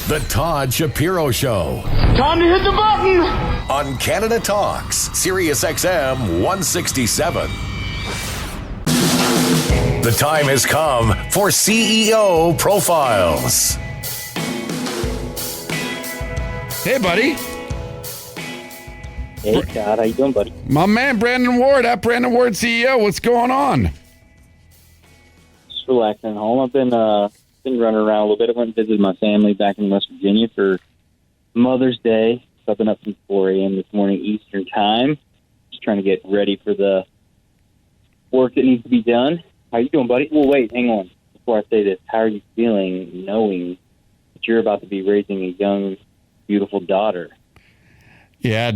The Todd Shapiro Show. Time to hit the button! On Canada Talks, SiriusXM 167. The time has come for CEO Profiles. Hey, buddy. Hey, Todd. How you doing, buddy? My man, Brandon Ward, at Brandon Ward CEO. What's going on? Just relaxing at home. I've been running around a little bit. I went and visited my family back in West Virginia for Mother's Day. So I've been up since 4 a.m. this morning Eastern Time. Just trying to get ready for the work that needs to be done. How you doing, buddy? Well, wait, hang on. Before I say this, how are you feeling knowing that you're about to be raising a young, beautiful daughter? Yeah,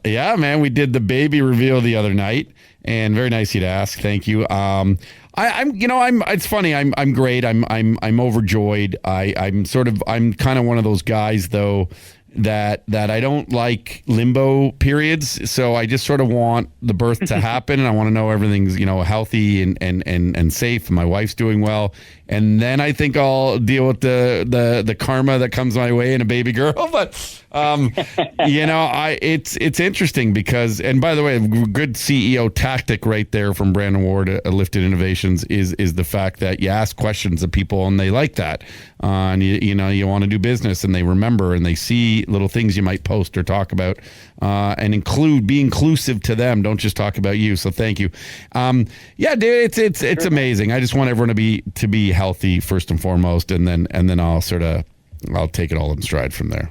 man. We did the baby reveal the other night, and very nice of you to ask. Thank you. It's funny. I'm great. I'm overjoyed. I'm kind of one of those guys though that I don't like limbo periods. So I just sort of want the birth to happen, and I want to know everything's healthy and safe, and my wife's doing well, and then I think I'll deal with the karma that comes my way and a baby girl. But it's interesting because, and by the way, a good CEO tactic right there from Brandon Ward at Lifted Innovations is the fact that you ask questions of people and they like that, and you want to do business and they remember and they see little things you might post or talk about, and be inclusive to them. Don't just talk about you. So thank you. Dude, it's amazing. I just want everyone to be healthy first and foremost, and then I'll take it all in stride from there.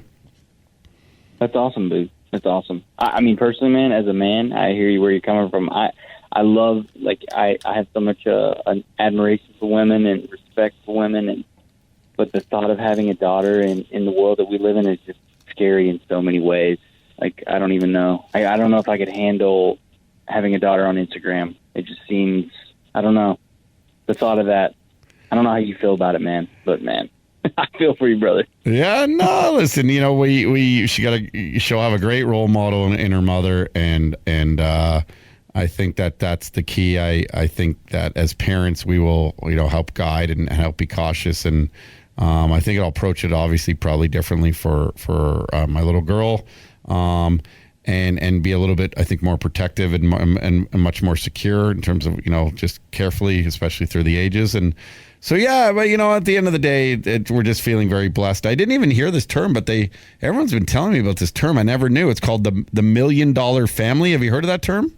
That's awesome, dude. That's awesome. I mean, personally, man, as a man, I hear you where you're coming from. I love, I have so much an admiration for women and respect for women, but the thought of having a daughter in the world that we live in is just scary in so many ways. Like, I don't even know. I don't know if I could handle having a daughter on Instagram. It just seems, I don't know. The thought of that, I don't know how you feel about it, man, but man, I feel for you, brother. Yeah, no, listen, she'll have a great role model in her mother, and I think that's the key. I think that as parents, we will, help guide and help be cautious, and I think I'll approach it obviously probably differently for my little girl, and be a little bit, I think, more protective and much more secure in terms of, just carefully, especially through the ages. And so, yeah, but, at the end of the day, we're just feeling very blessed. I didn't even hear this term, but everyone's been telling me about this term. I never knew. It's called the $1 million family. Have you heard of that term?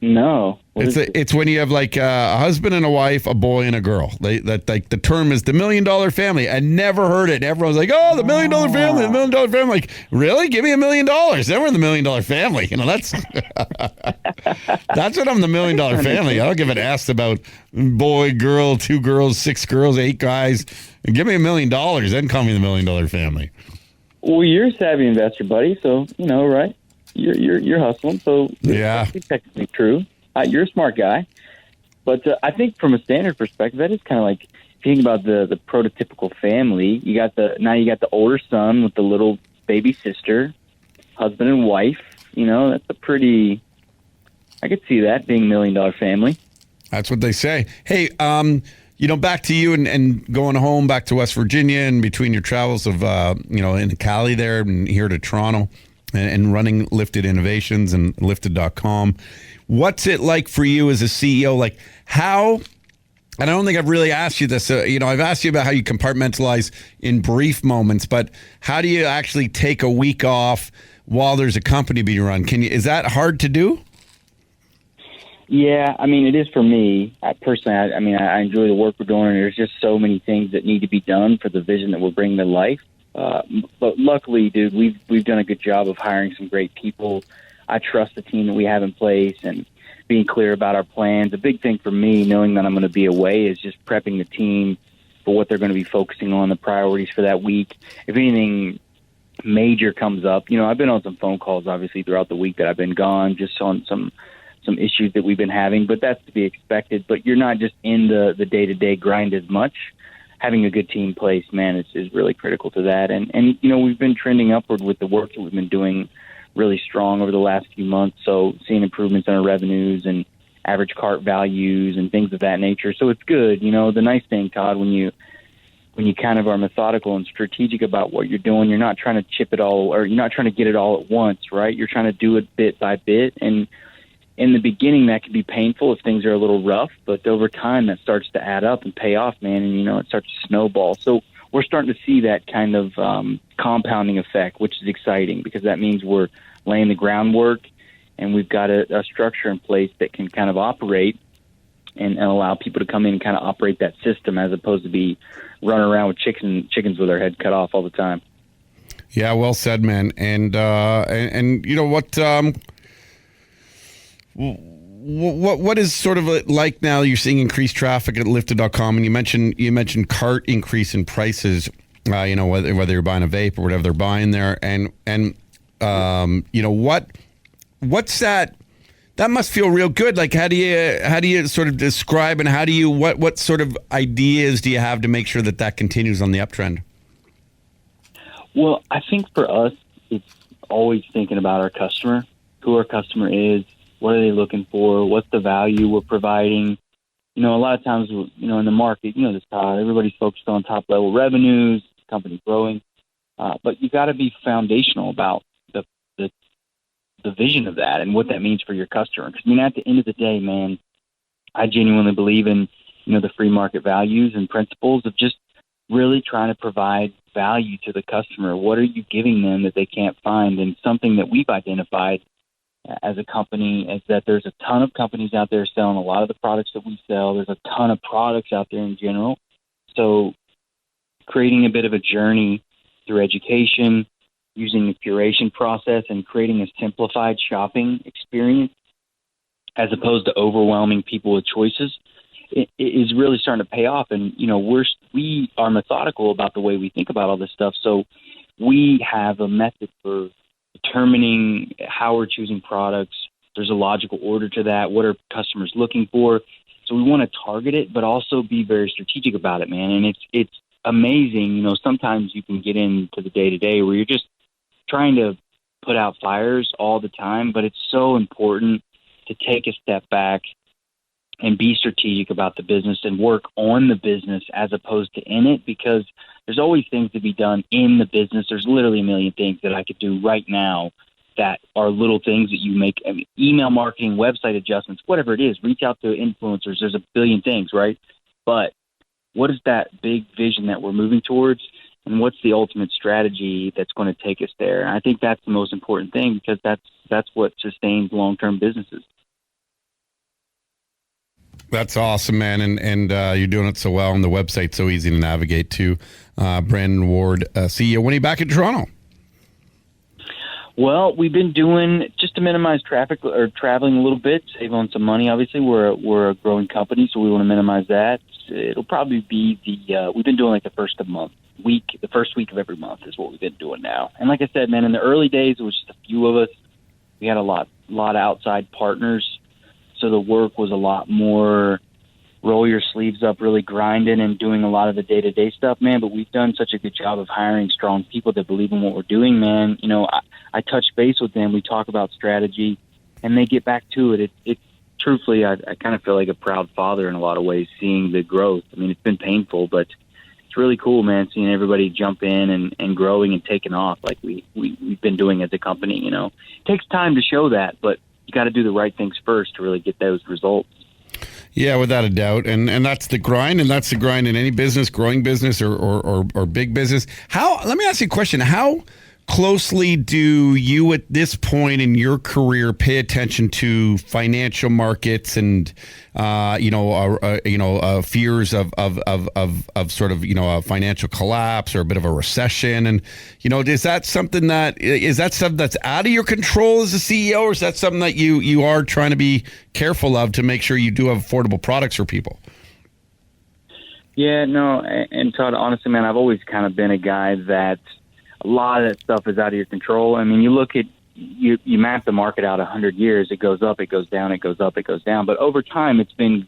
No. It's when you have like a husband and a wife, a boy and a girl. The term is the $1 million family. I never heard it. Everyone's like, oh, the $1 million family, the $1 million family. Like, really? Give me $1 million. Then we're the $1 million family. That's that's what I'm, the $1 million family. I don't give an ass about boy, girl, 2 girls, 6 girls, 8 guys. Give me $1 million, then call me the $1 million family. Well, you're a savvy investor, buddy. So right. You're hustling, so yeah, that's technically true. You're a smart guy, but I think from a standard perspective, that is kind of like thinking about the prototypical family. You got the older son with the little baby sister, husband and wife. That's a pretty. I could see that being $1 million family. That's what they say. Hey, back to you and going home back to West Virginia and between your travels of in Cali there and here to Toronto. And running Lifted Innovations and lifted.com. What's it like for you as a CEO? Like how, and I don't think I've really asked you this, I've asked you about how you compartmentalize in brief moments, but how do you actually take a week off while there's a company being run? Is that hard to do? Yeah, I mean, it is for me. I enjoy the work we're doing, and there's just so many things that need to be done for the vision that we're bringing to life. But luckily, dude, we've done a good job of hiring some great people. I trust the team that we have in place and being clear about our plans. A big thing for me, knowing that I'm going to be away, is just prepping the team for what they're going to be focusing on, the priorities for that week. If anything major comes up, I've been on some phone calls, obviously, throughout the week that I've been gone, just on some issues that we've been having, but that's to be expected. But you're not just in the day-to-day grind as much. Having a good team in place, man, is really critical to that. And we've been trending upward with the work that we've been doing really strong over the last few months. So seeing improvements in our revenues and average cart values and things of that nature. So it's good. The nice thing, Todd, when you when you kind of are methodical and strategic about what you're doing, you're not trying to chip it all, or you're not trying to get it all at once, right? You're trying to do it bit by bit. And in the beginning, that can be painful if things are a little rough, but over time, that starts to add up and pay off, man. And, it starts to snowball. So we're starting to see that kind of compounding effect, which is exciting because that means we're laying the groundwork and we've got a structure in place that can kind of operate and allow people to come in and kind of operate that system as opposed to be running around with chickens with their head cut off all the time. Yeah, well said, man. And you know what? What is sort of like now? You're seeing increased traffic at lifted.com, and you mentioned cart increase in prices. Whether you're buying a vape or whatever they're buying there, and what's that? That must feel real good. Like, how do you sort of describe, and what sort of ideas do you have to make sure that continues on the uptrend? Well, I think for us, it's always thinking about our customer, who our customer is, what are they looking for, what's the value we're providing. A lot of times, in the market, this Todd, everybody's focused on top level revenues, company growing, but you got to be foundational about the vision of that and what that means for your customer. Because, at the end of the day, man, I genuinely believe in, the free market values and principles of just really trying to provide value to the customer. What are you giving them that they can't find? And something that we've identified as a company is that there's a ton of companies out there selling a lot of the products that we sell. There's a ton of products out there in general. So creating a bit of a journey through education, using the curation process and creating a simplified shopping experience as opposed to overwhelming people with choices, it is really starting to pay off. And, we are methodical about the way we think about all this stuff. So we have a method for determining how we're choosing products. There's a logical order to that. What are customers looking for? So we want to target it, but also be very strategic about it, man. And it's amazing. Sometimes you can get into the day-to-day where you're just trying to put out fires all the time, but it's so important to take a step back and be strategic about the business and work on the business as opposed to in it, because there's always things to be done in the business. There's literally a million things that I could do right now that are little things that you make. Email marketing, website adjustments, whatever it is, reach out to influencers. There's a billion things, right? But what is that big vision that we're moving towards? And what's the ultimate strategy that's going to take us there? And I think that's the most important thing, because that's what sustains long-term businesses. That's awesome, man. And you're doing it so well, and the website's so easy to navigate to. Brandon Ward, CEO. When are you back in Toronto? Well, we've been doing just to minimize traffic or traveling a little bit, save on some money. Obviously, we're a growing company, so we want to minimize that. It'll probably be we've been doing like the first week of every month is what we've been doing now. And like I said, man, in the early days, it was just a few of us. We had a lot of outside partners, so the work was a lot more roll your sleeves up, really grinding and doing a lot of the day-to-day stuff, man. But we've done such a good job of hiring strong people that believe in what we're doing, man. I touch base with them. We talk about strategy, and they get back to it. It truthfully, I kind of feel like a proud father in a lot of ways, seeing the growth. I mean, it's been painful, but it's really cool, man, seeing everybody jump in and growing and taking off like we've been doing as a company. It takes time to show that, but you got to do the right things first to really get those results. Yeah, without a doubt. And that's the grind, and that's the grind in any business, growing business or big business. Let me ask you a question. How closely do you at this point in your career pay attention to financial markets and fears of sort of a financial collapse or a bit of a recession? And is that something that's out of your control as a CEO, or is that something that you are trying to be careful of to make sure you do have affordable products for people? Yeah, no, and Todd, honestly, man, I've always kind of been a guy that a lot of that stuff is out of your control. I mean, you look at, you map the market out 100 years, it goes up, it goes down, it goes up, it goes down. But over time, it's been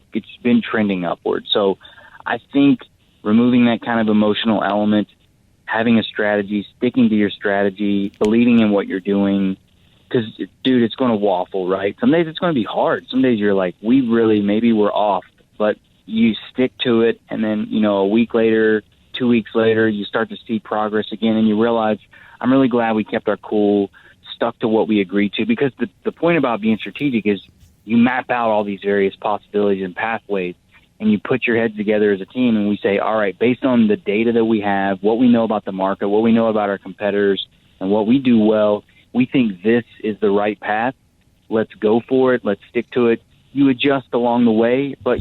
trending upward. So I think removing that kind of emotional element, having a strategy, sticking to your strategy, believing in what you're doing, because, dude, it's going to waffle, right? Some days it's going to be hard. Some days you're like, maybe we're off, but you stick to it. And then, a week later, 2 weeks later, you start to see progress again, and you realize, I'm really glad we kept our cool, stuck to what we agreed to, because the point about being strategic is you map out all these various possibilities and pathways, and you put your heads together as a team, and we say, all right, based on the data that we have, what we know about the market, what we know about our competitors, and what we do well, we think this is the right path. Let's go for it. Let's stick to it. You adjust along the way, but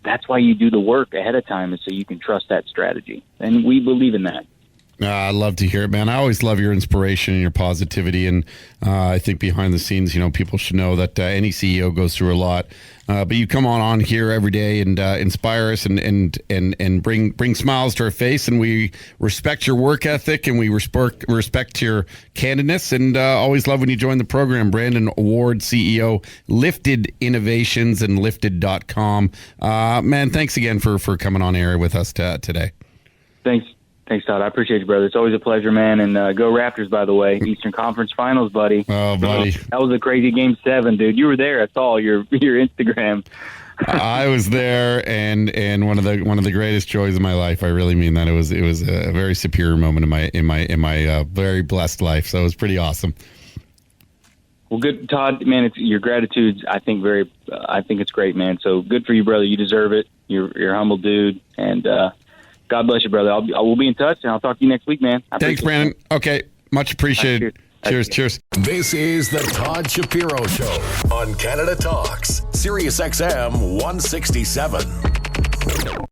that's why you do the work ahead of time, is so you can trust that strategy. And we believe in that. I love to hear it, man. I always love your inspiration and your positivity, and I think behind the scenes, people should know that any CEO goes through a lot. But you come on here every day and inspire us and bring smiles to our face, and we respect your work ethic, and we respect your candidness, and always love when you join the program. Brandon Ward, CEO, Lifted Innovations and Lifted.com. Man, thanks again for coming on air with us today. Thanks, Todd. I appreciate you, brother. It's always a pleasure, man. And go Raptors, by the way. Eastern Conference Finals, buddy. Oh, buddy. That was a crazy Game 7, dude. You were there. I saw your Instagram. I was there, and one of the greatest joys of my life. I really mean that. It was a very superior moment in my very blessed life. So it was pretty awesome. Well, good, Todd. Man, it's your gratitude. I think it's great, man. So good for you, brother. You deserve it. You're a humble dude, and God bless you, brother. I will be in touch, and I'll talk to you next week, man. Thanks, Brandon. Okay, much appreciated. Cheers. This is the Todd Shapiro Show on Canada Talks, SiriusXM 167.